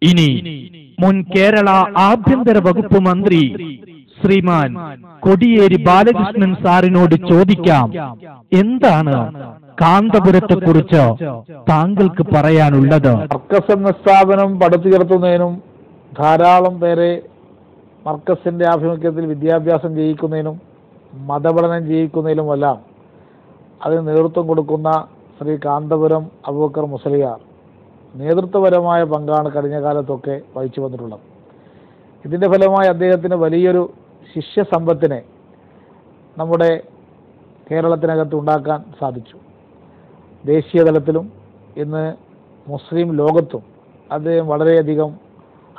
ഇനി മുൻ കേരള ആഭ്യന്തര വകുപ്പ് മന്ത്രി ശ്രീമാൻ കോടിയേരി ബാലകൃഷ്ണൻ സാറിനോട് ചോദിക്കാം, എന്താണ് കാന്തപുരത്തെ കുറിച്ച് താങ്കൾക്ക് പറയാനുള്ളത്? മർക്കസ് എന്ന സ്ഥാപനം പടുത്തുയർത്തുന്നതിനും ധാരാളം പേരെ മർക്കസിന്റെ ആഭിമുഖ്യത്തിൽ വിദ്യാഭ്യാസം ചെയ്യിക്കുന്നതിനും മതപഠനം ചെയ്യിക്കുന്നതിലുമെല്ലാം അതിന് നേതൃത്വം കൊടുക്കുന്ന ശ്രീ കാന്തപുരം അബൂബക്കർ മുസ്ലിയാർ നേതൃത്വപരമായ പങ്കാണ് കഴിഞ്ഞ കാലത്തൊക്കെ വഹിച്ചു വന്നിട്ടുള്ളത്. ഇതിൻ്റെ ഫലമായി അദ്ദേഹത്തിന് വലിയൊരു ശിഷ്യസമ്പത്തിനെ നമ്മുടെ കേരളത്തിനകത്ത് ഉണ്ടാക്കാൻ സാധിച്ചു. ദേശീയ തലത്തിലും ഇന്ന് മുസ്ലിം ലോകത്തും അദ്ദേഹം വളരെയധികം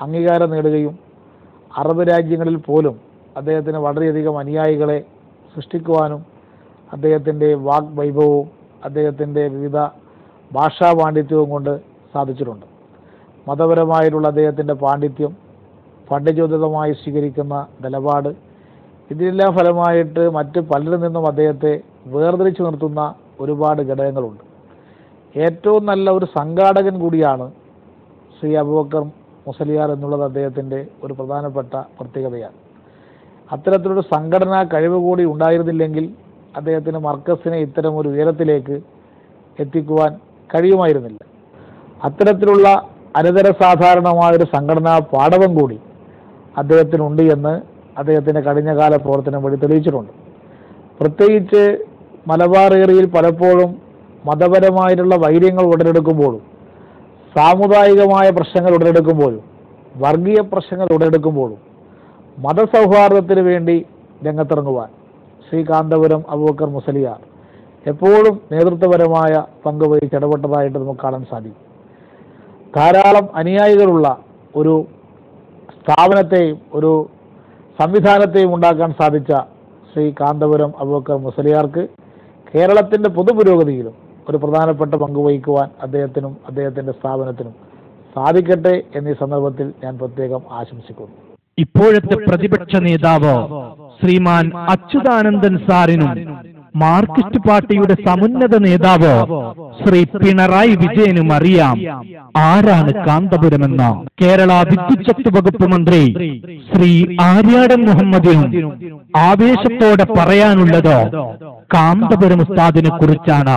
അംഗീകാരം നേടുകയും അറബ് രാജ്യങ്ങളിൽ പോലും അദ്ദേഹത്തിന് വളരെയധികം അനുയായികളെ സൃഷ്ടിക്കുവാനും അദ്ദേഹത്തിൻ്റെ വാഗ്വൈഭവവും അദ്ദേഹത്തിൻ്റെ വിവിധ ഭാഷാ പാണ്ഡിത്യവും കൊണ്ട് സാധിച്ചിട്ടുണ്ട്. മതപരമായിട്ടുള്ള അദ്ദേഹത്തിൻ്റെ പാണ്ഡിത്യം, പണ്ഡിതോചിതമായി സ്വീകരിക്കുന്ന നിലപാട്, ഇതിനെല്ലാം ഫലമായിട്ട് മറ്റ് പലരിൽ നിന്നും അദ്ദേഹത്തെ വേർതിരിച്ചു നിർത്തുന്ന ഒരുപാട് ഘടകങ്ങളുണ്ട്. ഏറ്റവും നല്ല ഒരു സംഘാടകൻ കൂടിയാണ് ശ്രീ അബൂബക്കർ മുസ്ലിയാർ എന്നുള്ളത് അദ്ദേഹത്തിൻ്റെ ഒരു പ്രധാനപ്പെട്ട പ്രത്യേകതയാണ്. അത്തരത്തിലൊരു സംഘടനാ കഴിവ് കൂടി ഉണ്ടായിരുന്നില്ലെങ്കിൽ അദ്ദേഹത്തിന് മർക്കസിനെ ഇത്തരം ഒരു ഉയരത്തിലേക്ക് എത്തിക്കുവാൻ കഴിയുമായിരുന്നില്ല. അത്തരത്തിലുള്ള അനിതര സാധാരണമായൊരു സംഘടനാ പാടവം കൂടി അദ്ദേഹത്തിനുണ്ട് എന്ന് അദ്ദേഹത്തിൻ്റെ കഴിഞ്ഞകാല പ്രവർത്തനം വഴി തെളിയിച്ചിട്ടുണ്ട്. പ്രത്യേകിച്ച് മലബാർ ഏരിയയിൽ പലപ്പോഴും മതപരമായിട്ടുള്ള വൈര്യങ്ങൾ ഉടലെടുക്കുമ്പോഴും സാമുദായികമായ പ്രശ്നങ്ങൾ ഉടലെടുക്കുമ്പോഴും വർഗീയ പ്രശ്നങ്ങൾ ഉടലെടുക്കുമ്പോഴും മതസൗഹാർദ്ദത്തിന് വേണ്ടി രംഗത്തിറങ്ങുവാൻ ശ്രീ കാന്തപുരം അബൂബക്കർ മുസ്ലിയാർ എപ്പോഴും നേതൃത്വപരമായ പങ്ക് വഹിച്ച് ഇടപെട്ടതായിട്ട് നമുക്ക് കാണാൻ സാധിക്കും. ധാരാളം അനുയായികളുള്ള ഒരു സ്ഥാപനത്തെയും ഒരു സംവിധാനത്തെയും ഉണ്ടാക്കാൻ സാധിച്ച ശ്രീ കാന്തപുരം അബൂബക്കർ മുസ്ലിയാർക്ക് കേരളത്തിൻ്റെ പൊതുപുരോഗതിയിലും ഒരു പ്രധാനപ്പെട്ട പങ്ക് വഹിക്കുവാൻ അദ്ദേഹത്തിനും അദ്ദേഹത്തിൻ്റെ സ്ഥാപനത്തിനും സാധിക്കട്ടെ എന്നീ സന്ദർഭത്തിൽ ഞാൻ പ്രത്യേകം ആശംസിക്കുന്നു. ഇപ്പോഴത്തെ പ്രതിപക്ഷ നേതാവ് ശ്രീമാൻ അച്യുതാനന്ദൻ സാറിനും മാർക്സിസ്റ്റ് പാർട്ടിയുടെ സമുന്നത നേതാവ് ശ്രീ പിണറായി വിജയനും അറിയാം ആരാണ് കാന്തപുരമെന്ന്. കേരള വിദ്യുച്ഛക്തി വകുപ്പ് മന്ത്രി ശ്രീ ആര്യാടൻ മുഹമ്മദിനും ആവേശത്തോടെ പറയാനുള്ളത് കാന്തപുരം ഉസ്താദിനെ കുറിച്ചാണ്.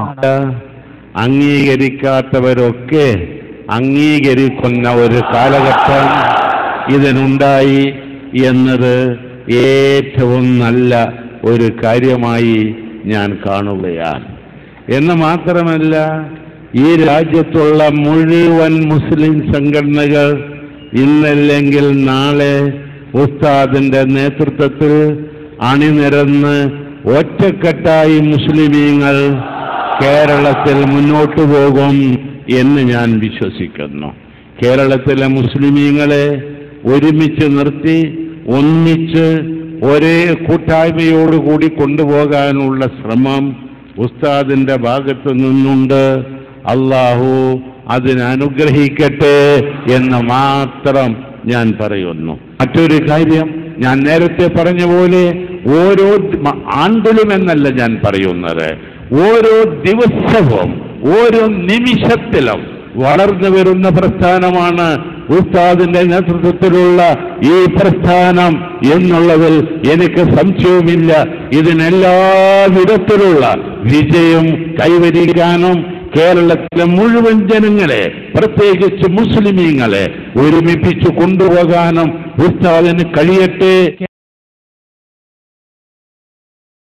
അംഗീകരിക്കാത്തവരൊക്കെ അംഗീകരിക്കുന്ന ഒരു കാലഘട്ടം ഇതിനുണ്ടായി എന്നത് ഏറ്റവും നല്ല ഒരു കാര്യമായി ഞാൻ കാണുകയാണ്. എന്ന് മാത്രമല്ല, ഈ രാജ്യത്തുള്ള മുഴുവൻ മുസ്ലിം സംഘടനകൾ ഇന്നല്ലെങ്കിൽ നാളെ ഉസ്താദിന്റെ നേതൃത്വത്തിൽ അണിനിരന്ന് ഒറ്റക്കെട്ടായി മുസ്ലിമീങ്ങൾ കേരളത്തിൽ മുന്നോട്ടു പോകും എന്ന് ഞാൻ വിശ്വസിക്കുന്നു. കേരളത്തിലെ മുസ്ലിമീങ്ങളെ ഒരുമിച്ച് നിർത്തി ഒന്നിച്ച് ഒരേ കൂട്ടായ്മയോടുകൂടി കൊണ്ടുപോകാനുള്ള ശ്രമം ഉസ്താദിന്റെ ഭാഗത്തു നിന്നുണ്ട്. അള്ളാഹു അതിനനുഗ്രഹിക്കട്ടെ എന്ന് മാത്രം ഞാൻ പറയുന്നു. മറ്റൊരു കാര്യം, ഞാൻ നേരത്തെ പറഞ്ഞ പോലെ ഓരോ ആണ്ടിലും എന്നല്ല ഞാൻ പറയുന്നത്, ഓരോ ദിവസവും ഓരോ നിമിഷത്തിലും വളർന്നു വരുന്ന പ്രസ്ഥാനമാണ് ഉസ്താദിന്റെ നേതൃത്വത്തിലുള്ള ഈ പ്രസ്ഥാനം എന്നുള്ളതിൽ എനിക്ക് സംശയവുമില്ല. ഇതിനെല്ലാ വിധത്തിലുള്ള വിജയം കൈവരിക്കാനും കേരളത്തിലെ മുഴുവൻ ജനങ്ങളെ, പ്രത്യേകിച്ച് മുസ്ലിമീങ്ങളെ ഒരുമിപ്പിച്ചു കൊണ്ടുപോകാനും ഉസ്താദിന് കഴിയട്ടെ.